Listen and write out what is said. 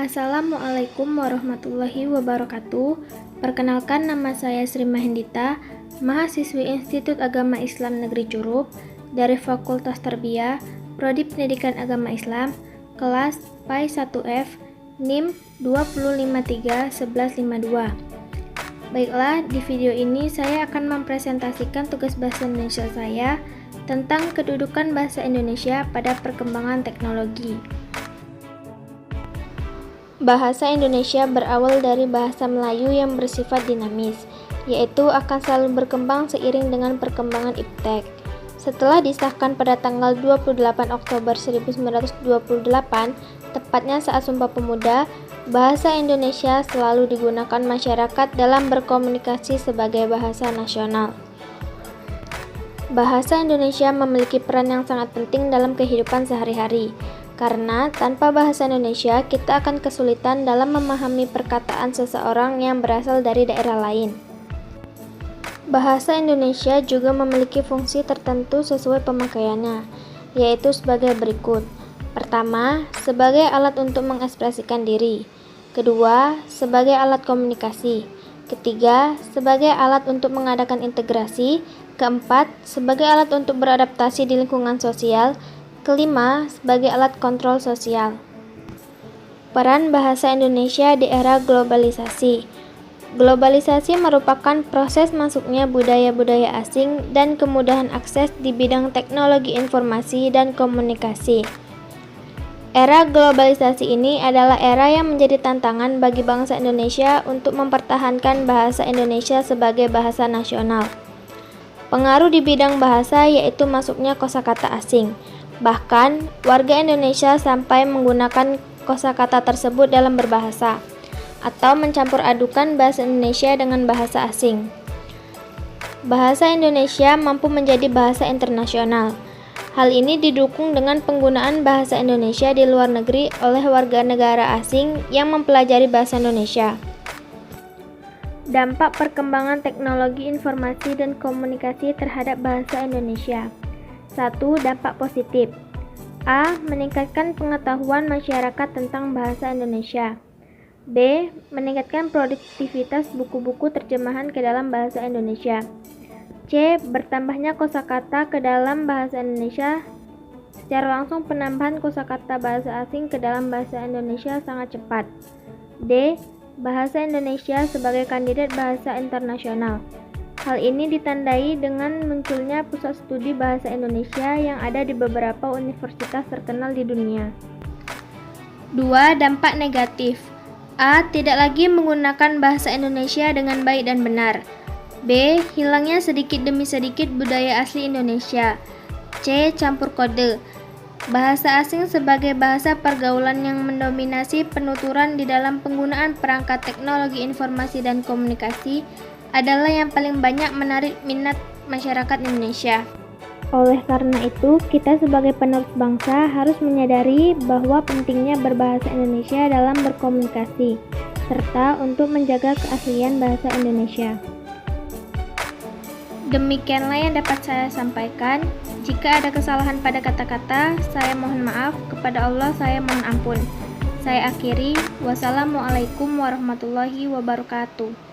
Assalamualaikum warahmatullahi wabarakatuh. Perkenalkan, nama saya Sri Mahendita, mahasiswi Institut Agama Islam Negeri Curup dari Fakultas Tarbiyah, Prodi Pendidikan Agama Islam, kelas PAI 1F, NIM 2053152. Baiklah, di video ini saya akan mempresentasikan tugas bahasa Indonesia saya tentang kedudukan bahasa Indonesia pada perkembangan teknologi. Bahasa Indonesia berawal dari bahasa Melayu yang bersifat dinamis, yaitu akan selalu berkembang seiring dengan perkembangan iptek. Setelah disahkan pada tanggal 28 Oktober 1928, tepatnya saat Sumpah Pemuda, bahasa Indonesia selalu digunakan masyarakat dalam berkomunikasi sebagai bahasa nasional. Bahasa Indonesia memiliki peran yang sangat penting dalam kehidupan sehari-hari. Karena tanpa bahasa Indonesia, kita akan kesulitan dalam memahami perkataan seseorang yang berasal dari daerah lain. Bahasa Indonesia juga memiliki fungsi tertentu sesuai pemakaiannya, yaitu sebagai berikut. Pertama, sebagai alat untuk mengekspresikan diri. Kedua, sebagai alat komunikasi. Ketiga, sebagai alat untuk mengadakan integrasi. Keempat, sebagai alat untuk beradaptasi di lingkungan sosial. Kelima, sebagai alat kontrol sosial. Peran bahasa Indonesia di era globalisasi. Globalisasi merupakan proses masuknya budaya-budaya asing dan kemudahan akses di bidang teknologi informasi dan komunikasi. Era globalisasi ini adalah era yang menjadi tantangan bagi bangsa Indonesia untuk mempertahankan bahasa Indonesia sebagai bahasa nasional. Pengaruh di bidang bahasa yaitu masuknya kosakata asing. Bahkan, warga Indonesia sampai menggunakan kosakata tersebut dalam berbahasa, atau mencampur adukan bahasa Indonesia dengan bahasa asing. Bahasa Indonesia mampu menjadi bahasa internasional. Hal ini didukung dengan penggunaan bahasa Indonesia di luar negeri oleh warga negara asing yang mempelajari bahasa Indonesia. Dampak perkembangan teknologi informasi dan komunikasi terhadap bahasa Indonesia. 1. Dampak positif. A. Meningkatkan pengetahuan masyarakat tentang bahasa Indonesia. B. Meningkatkan produktivitas buku-buku terjemahan ke dalam bahasa Indonesia. C. Bertambahnya kosakata ke dalam bahasa Indonesia. Secara langsung penambahan kosakata bahasa asing ke dalam bahasa Indonesia sangat cepat. D. Bahasa Indonesia sebagai kandidat bahasa internasional. Hal ini ditandai dengan munculnya pusat studi bahasa Indonesia yang ada di beberapa universitas terkenal di dunia. 2. Dampak negatif. A. Tidak lagi menggunakan bahasa Indonesia dengan baik dan benar. B. Hilangnya sedikit demi sedikit budaya asli Indonesia. C. Campur kode. Bahasa asing sebagai bahasa pergaulan yang mendominasi penuturan di dalam penggunaan perangkat teknologi informasi dan komunikasi adalah yang paling banyak menarik minat masyarakat Indonesia. Oleh karena itu, kita sebagai penerus bangsa harus menyadari bahwa pentingnya berbahasa Indonesia dalam berkomunikasi, serta untuk menjaga keaslian bahasa Indonesia. Demikianlah yang dapat saya sampaikan. Jika ada kesalahan pada kata-kata, saya mohon maaf. Kepada Allah saya mohon ampun. Saya akhiri. Wassalamualaikum warahmatullahi wabarakatuh.